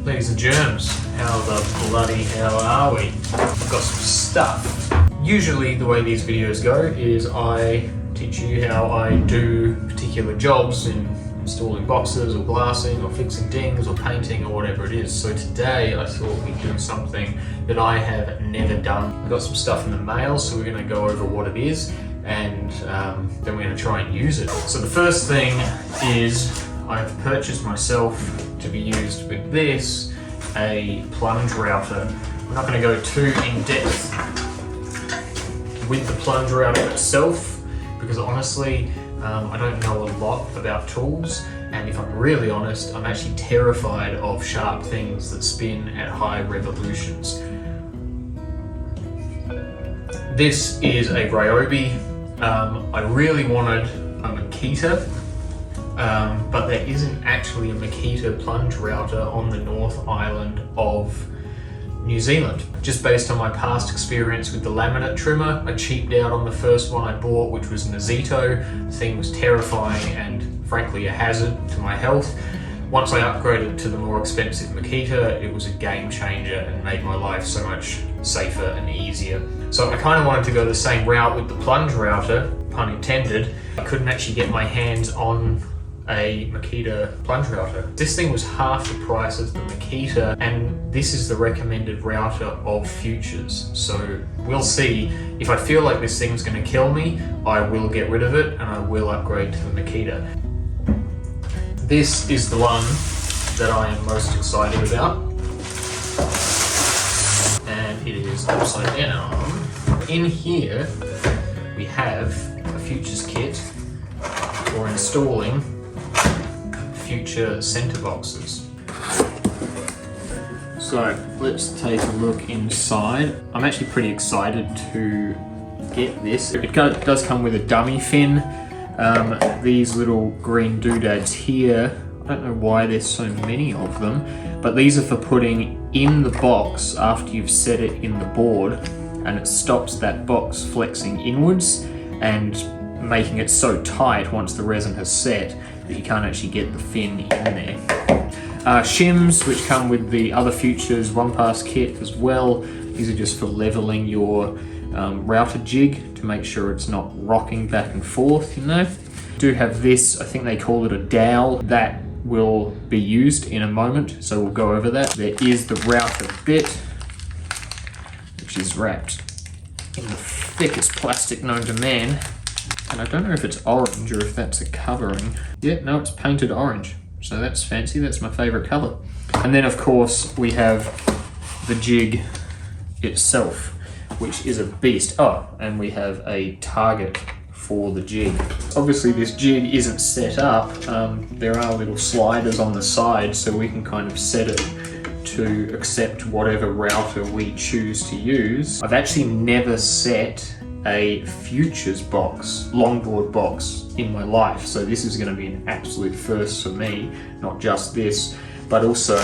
Ladies and germs, how the bloody hell are we? I've got some stuff. Usually the way these videos go is I teach you how I do particular jobs in installing boxes or glassing or fixing dings or painting or whatever it is. So today I thought we'd do something that I have never done. We've got some stuff in the mail, so we're going to go over what it is and then we're going to try and use it. So the first thing is I've purchased myself, to be used with this, a plunge router. I'm not going to go too in depth with the plunge router itself because honestly I don't know a lot about tools, and if I'm really honest, I'm actually terrified of sharp things that spin at high revolutions. This is a Ryobi. I really wanted a Makita, but there isn't actually a Makita plunge router on the North Island of New Zealand. Just based on my past experience with the laminate trimmer, I cheaped out on the first one I bought, which was an Azito. The thing was terrifying and frankly a hazard to my health. Once I upgraded to the more expensive Makita, it was a game changer and made my life so much safer and easier. So I kind of wanted to go the same route with the plunge router, pun intended. I couldn't actually get my hands on a Makita plunge router. This thing was half the price of the Makita, and this is the recommended router of Futures. So we'll see. If I feel like this thing's going to kill me, I will get rid of it and I will upgrade to the Makita. This is the one that I am most excited about, and it is upside down. In here we have a Futures kit for installing Future center boxes. So let's take a look inside. I'm actually pretty excited to get this. It does come with a dummy fin. These little green doodads here, I don't know why there's so many of them, but these are for putting in the box after you've set it in the board, and it stops that box flexing inwards and making it so tight once the resin has set that you can't actually get the fin in there. Shims, which come with the other Futures one-pass kit as well. These are just for leveling your router jig to make sure it's not rocking back and forth, you know. Do have this, I think they call it a dowel, that will be used in a moment, so we'll go over that. There is the router bit, which is wrapped in the thickest plastic known to man. And I don't know if it's orange or if that's a covering. Yeah, no, it's painted orange. So that's fancy, that's my favorite color. And then of course we have the jig itself, which is a beast. Oh, and we have a target for the jig. Obviously this jig isn't set up. There are little sliders on the side so we can kind of set it to accept whatever router we choose to use. I've actually never set a Futures box, longboard box in my life, so this is going to be an absolute first for me, not just this, but also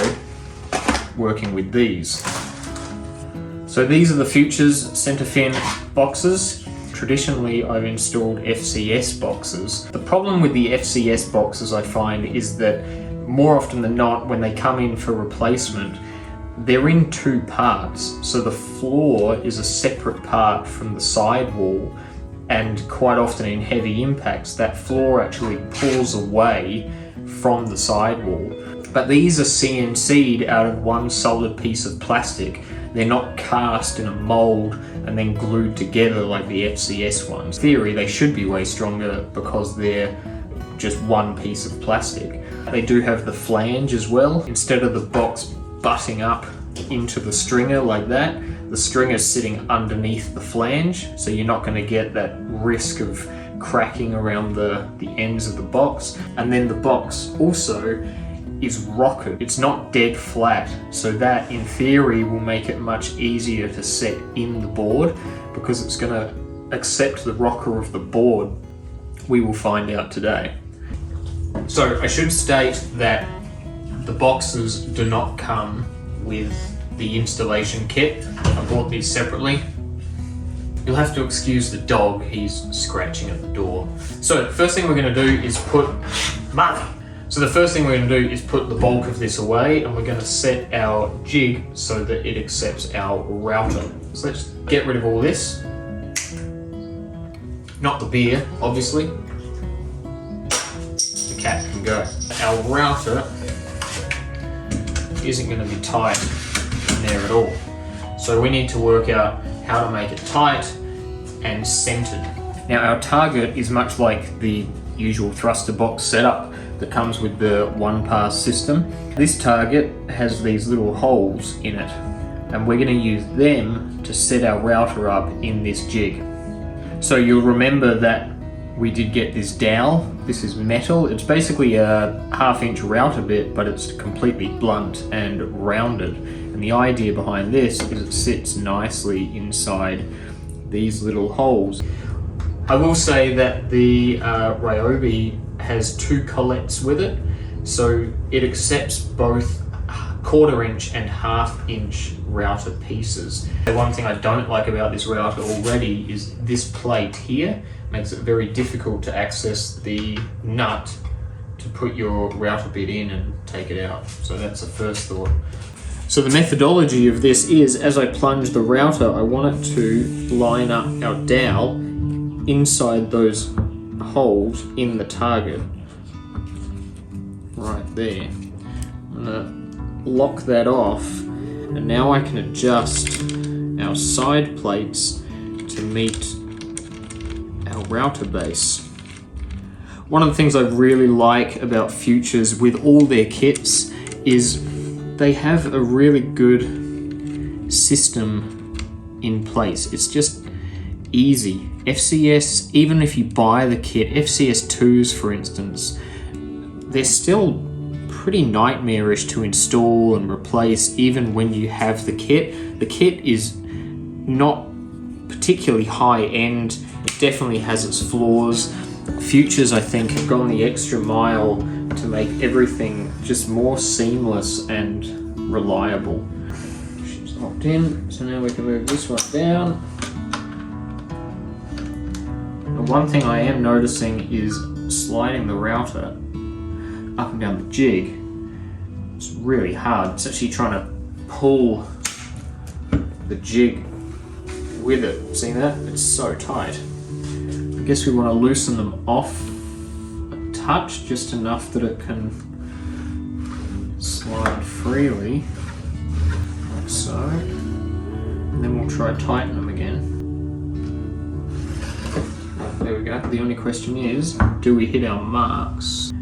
working with these. So these are the Futures center fin boxes. Traditionally I've installed FCS boxes. The problem with the FCS boxes I find is that more often than not when they come in for replacement, they're in two parts. So the floor is a separate part from the sidewall, and quite often in heavy impacts that floor actually pulls away from the sidewall. But these are CNC'd out of one solid piece of plastic. They're not cast in a mold and then glued together like the FCS ones. In theory they should be way stronger because they're just one piece of plastic. They do have the flange as well. Instead of the box butting up into the stringer like that, the stringer's sitting underneath the flange, so you're not going to get that risk of cracking around the ends of the box. And then the box also is rocketed. It's not dead flat, so that in theory will make it much easier to set in the board because it's going to accept the rocker of the board. We will find out today. So I should state that the boxes do not come with the installation kit. I bought these separately. You'll have to excuse the dog, he's scratching at the door. So the first thing we're going to do is put So the first thing we're going to do is put the bulk of this away, and we're going to set our jig so that it accepts our router. So let's get rid of all this. Not the beer, obviously. The cat can go. Our router isn't going to be tight in there at all. So we need to work out how to make it tight and centered. Now our target is much like the usual thruster box setup that comes with the one-pass system. This target has these little holes in it, and we're going to use them to set our router up in this jig. So you'll remember that we did get this dowel. This is metal. It's basically a 1/2 inch router bit, but it's completely blunt and rounded. And the idea behind this is it sits nicely inside these little holes. I will say that the Ryobi has 2 collets with it, so it accepts both 1/4 inch and 1/2 inch router pieces. The one thing I don't like about this router already is this plate here makes it very difficult to access the nut to put your router bit in and take it out. So that's the first thought. So the methodology of this is, as I plunge the router, I want it to line up our dowel inside those holes in the target. Right there. I'm gonna lock that off, and now I can adjust our side plates to meet our router base. One of the things I really like about Futures with all their kits is they have a really good system in place. It's just easy. FCS, even if you buy the kit, FCS 2s for instance, they're still pretty nightmarish to install and replace even when you have the kit. The kit is not particularly high end. It definitely has its flaws. Futures, I think, have gone the extra mile to make everything just more seamless and reliable. She's locked in, so now we can move this one down. And one thing I am noticing is sliding the router up and down the jig. It's really hard. It's actually trying to pull the jig with it. See that? It's so tight. I guess we want to loosen them off a touch, just enough that it can slide freely, like so. And then we'll try tighten them again. There we go. The only question is, do we hit our marks?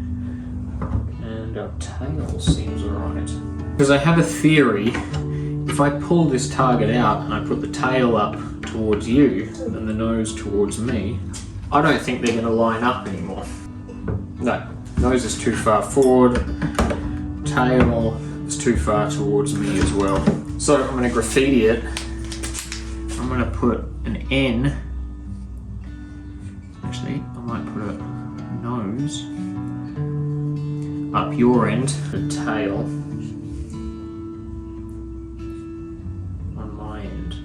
And our tail seems alright. Because I have a theory, if I pull this target out and I put the tail up towards you and the nose towards me, I don't think they're going to line up anymore. No, nose is too far forward, tail is too far towards me as well. So I'm going to graffiti it. I'm going to put an N. Actually, I might put a nose up your end, a tail on my end.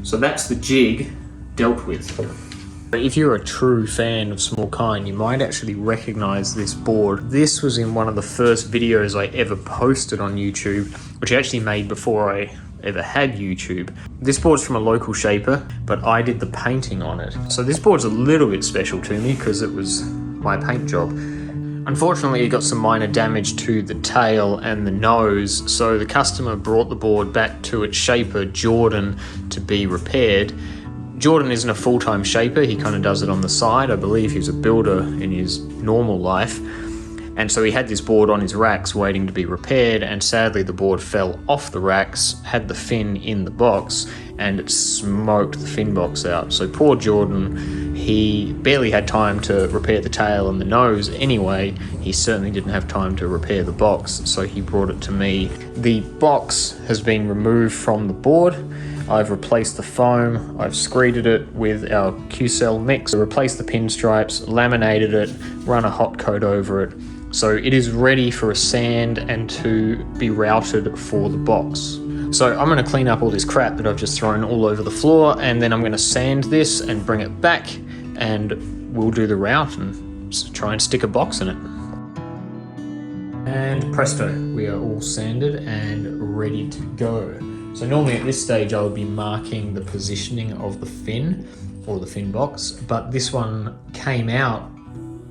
So that's the jig dealt with. If you're a true fan of Small Kind, you might actually recognize this board. This was in one of the first videos I ever posted on YouTube, which I actually made before I ever had YouTube. This board's from a local shaper, but I did the painting on it. So this board's a little bit special to me because it was my paint job. Unfortunately, it got some minor damage to the tail and the nose, so the customer brought the board back to its shaper, Jordan, to be repaired. Jordan isn't a full-time shaper, he kind of does it on the side. I believe he's a builder in his normal life. And so he had this board on his racks waiting to be repaired, and sadly the board fell off the racks, had the fin in the box, and it smoked the fin box out. So poor Jordan, he barely had time to repair the tail and the nose anyway. He certainly didn't have time to repair the box, so he brought it to me. The box has been removed from the board. I've replaced the foam, I've screeded it with our Q-Cell mix, replaced the pinstripes, laminated it, run a hot coat over it. So it is ready for a sand and to be routed for the box. So I'm going to clean up all this crap that I've just thrown all over the floor, and then I'm going to sand this and bring it back, and we'll do the route and try and stick a box in it. And presto, we are all sanded and ready to go. So normally at this stage I would be marking the positioning of the fin or the fin box, but this one came out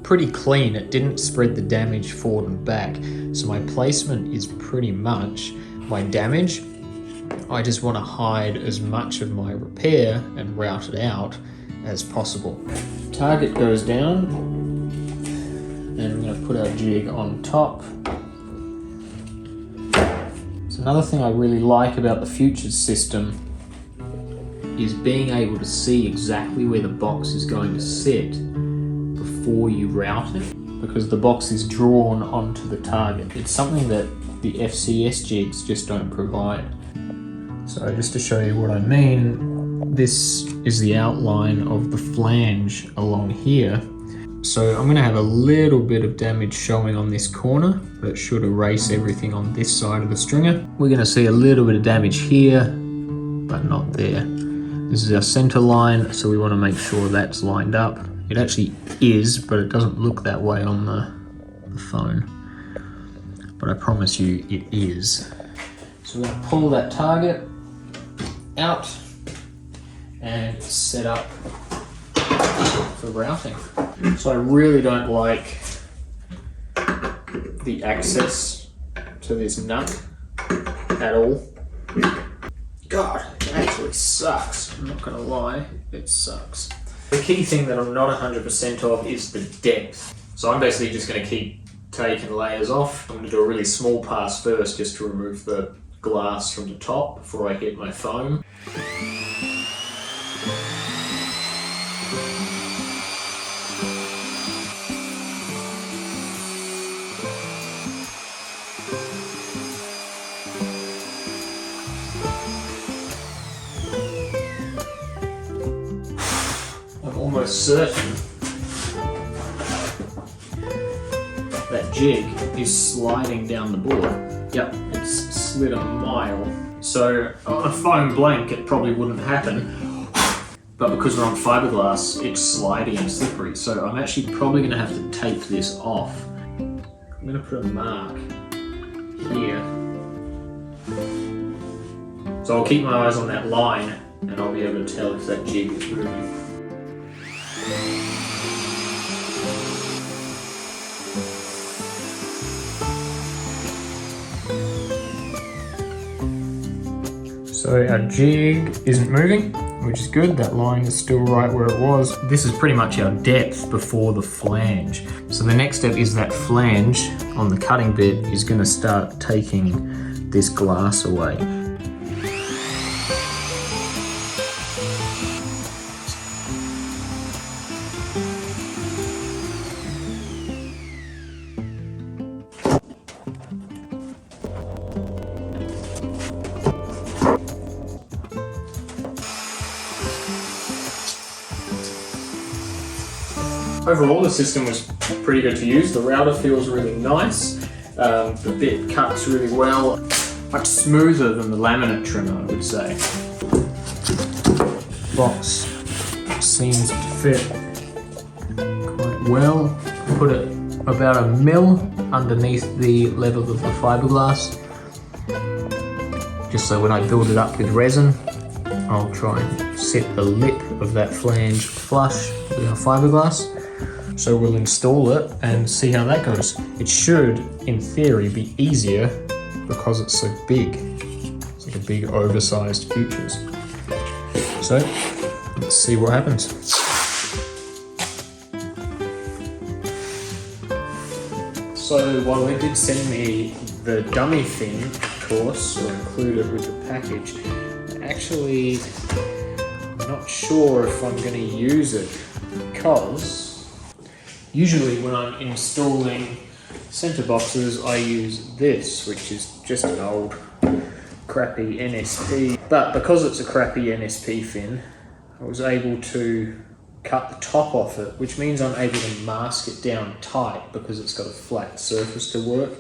pretty clean. It didn't spread the damage forward and back. So my placement is pretty much my damage. I just want to hide as much of my repair and route it out as possible. Target goes down, and I'm going to put our jig on top. So another thing I really like about the Futures system is being able to see exactly where the box is going to sit before you route it, because the box is drawn onto the target. It's something that the FCS jigs just don't provide. So just to show you what I mean, this is the outline of the flange along here. So I'm going to have a little bit of damage showing on this corner, but it should erase everything on this side of the stringer. We're going to see a little bit of damage here, but not there. This is our center line, so we want to make sure that's lined up. It actually is, but it doesn't look that way on the phone. But I promise you it is. So we're going to pull that target out and set up for routing. So I really don't like the access to this nut at all. God, it actually sucks. I'm not gonna lie, it sucks. The key thing that I'm not 100% of is the depth. So I'm basically just gonna keep taking layers off. I'm gonna do a really small pass first just to remove the glass from the top before I hit my foam. I'm almost certain that jig is sliding down the board. Yep, it's slid a mile. So on a foam blank it probably wouldn't happen, but because we're on fiberglass it's slidey and slippery, so I'm actually probably going to have to tape this off. I'm going to put a mark here. So I'll keep my eyes on that line and I'll be able to tell if that jig is moving. So our jig isn't moving, which is good. That line is still right where it was. This is pretty much our depth before the flange. So the next step is that flange on the cutting bit is going to start taking this glass away. Overall, the system was pretty good to use. The router feels really nice. The bit cuts really well. Much smoother than the laminate trimmer, I would say. Box seems to fit quite well. Put it about a mil underneath the level of the fiberglass, just so when I build it up with resin, I'll try and set the lip of that flange flush with our fiberglass. So we'll install it and see how that goes. It should, in theory, be easier because it's so big. It's like a big oversized Futures. So let's see what happens. So while they did send me the dummy fin, of course, or included with the package, actually I'm not sure if I'm going to use it, because usually when I'm installing center boxes I use this, which is just an old crappy NSP. But because it's a crappy NSP fin, I was able to cut the top off it, which means I'm able to mask it down tight because it's got a flat surface to work.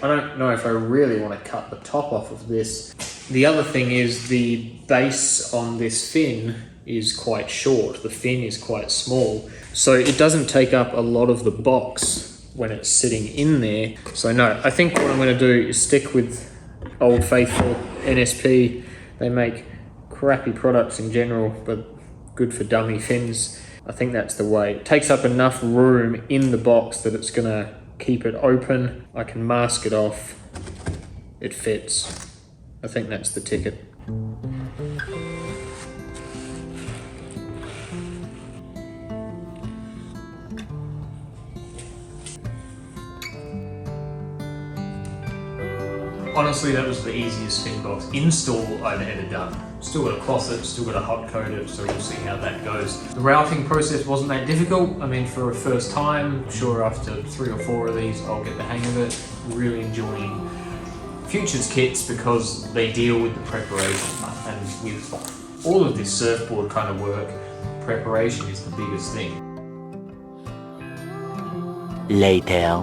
I don't know if I really want to cut the top off of this. The other thing is the base on this fin is quite short. The fin is quite small, so it doesn't take up a lot of the box when it's sitting in there. So no, I think what I'm going to do is stick with Old Faithful NSP. They make crappy products in general, but good for dummy fins. I think that's the way. It takes up enough room in the box that it's going to keep it open. I can mask it off. It fits. I think that's the ticket. Honestly, that was the easiest fin box install I've ever done. Still got to cloth it, still got to hot coat it, so we'll see how that goes. The routing process wasn't that difficult. I mean, for a first time, I'm sure after 3 or 4 of these, I'll get the hang of it. Really enjoying Futures kits because they deal with the preparation. And with all of this surfboard kind of work, preparation is the biggest thing. Later.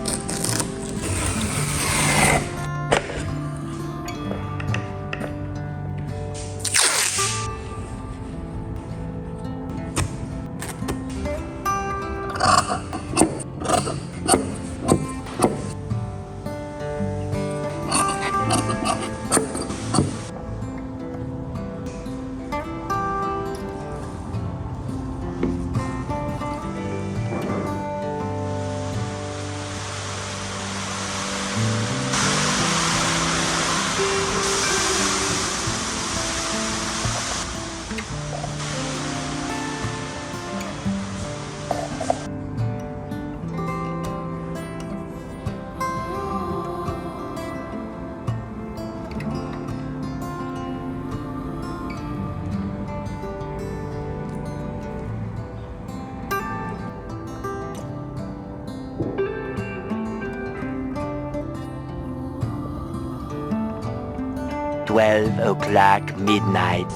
.12 midnight.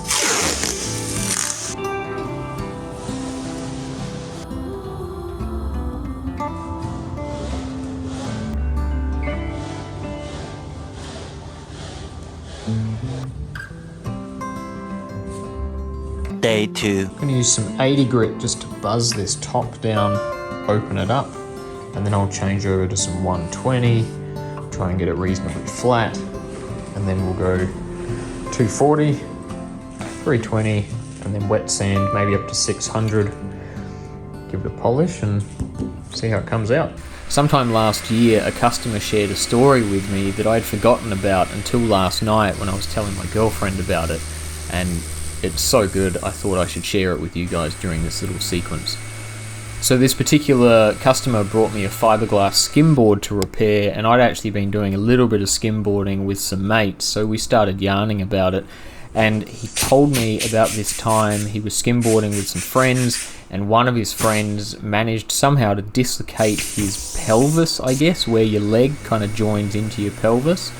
Day 2. I'm going to use some 80 grit just to buzz this top down, open it up, and then I'll change over to some 120, try and get it reasonably flat, and then we'll go 240, 320, and then wet sand, maybe up to 600. Give it a polish and see how it comes out. Sometime last year, a customer shared a story with me that I'd forgotten about until last night when I was telling my girlfriend about it, and it's so good I thought I should share it with you guys during this little sequence. So this particular customer brought me a fiberglass skimboard to repair, and I'd actually been doing a little bit of skimboarding with some mates, so we started yarning about it, and he told me about this time he was skimboarding with some friends, and one of his friends managed somehow to dislocate his pelvis, I guess, where your leg kind of joins into your pelvis.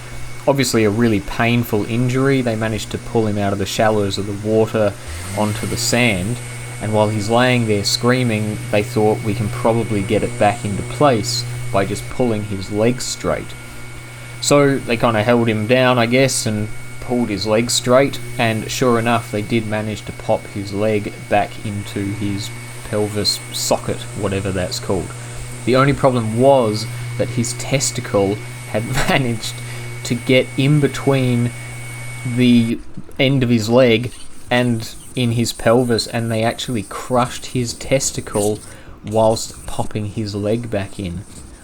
Obviously a really painful injury. They managed to pull him out of the shallows of the water onto the sand, and while he's laying there screaming, they thought we can probably get it back into place by just pulling his legs straight. So they kind of held him down, I guess, and pulled his leg straight, and sure enough they did manage to pop his leg back into his pelvis socket, whatever that's called. The only problem was that his testicle had managed to get in between the end of his leg and in his pelvis, and they actually crushed his testicle whilst popping his leg back in.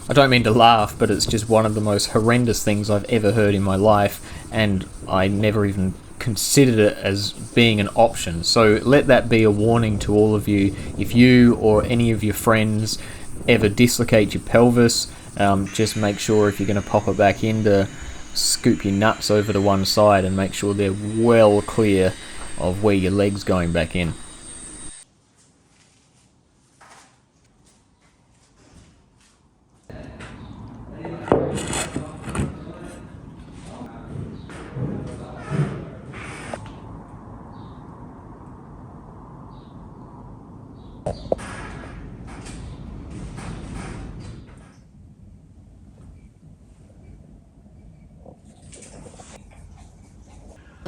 I don't mean to laugh, but it's just one of the most horrendous things I've ever heard in my life, and I never even considered it as being an option. So let that be a warning to all of you. If you or any of your friends ever dislocate your pelvis, just make sure if you're going to pop it back in to scoop your nuts over to one side and make sure they're well clear of where your leg's going back in.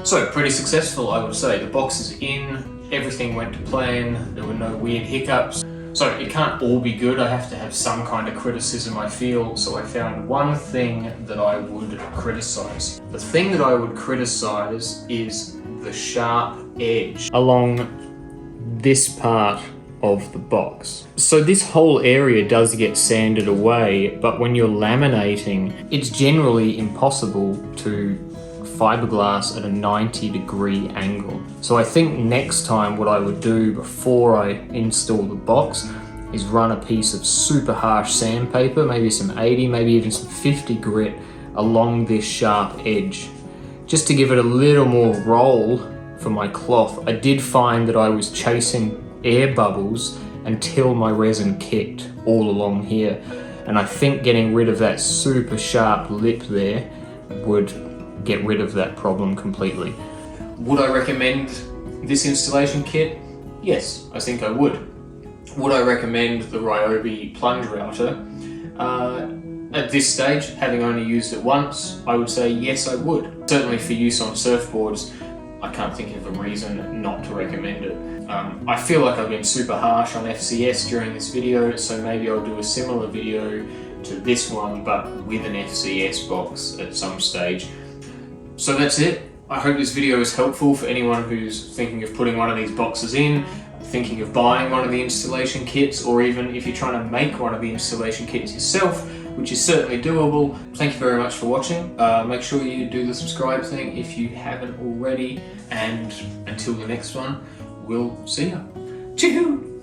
So, pretty successful, I would say. The box is in, everything went to plan, there were no weird hiccups. So it can't all be good, I have to have some kind of criticism, I feel, so I found one thing that I would criticize. The thing that I would criticize is the sharp edge along this part of the box. So this whole area does get sanded away, but when you're laminating, it's generally impossible to fiberglass at a 90-degree angle. So I think next time what I would do before I install the box is run a piece of super harsh sandpaper, maybe some 80, maybe even some 50 grit along this sharp edge, just to give it a little more roll for my cloth. I did find that I was chasing air bubbles until my resin kicked all along here, and I think getting rid of that super sharp lip there would get rid of that problem completely. Would I recommend this installation kit? Yes, I think I would. Would I recommend the Ryobi plunge router? At this stage, having only used it once, I would say yes, I would. Certainly for use on surfboards, I can't think of a reason not to recommend it. I feel like I've been super harsh on FCS during this video, so maybe I'll do a similar video to this one, but with an FCS box at some stage. So that's it. I hope this video is helpful for anyone who's thinking of putting one of these boxes in, thinking of buying one of the installation kits, or even if you're trying to make one of the installation kits yourself, which is certainly doable. Thank you very much for watching. Make sure you do the subscribe thing if you haven't already, and until the next one, we'll see ya. Choo-hoo!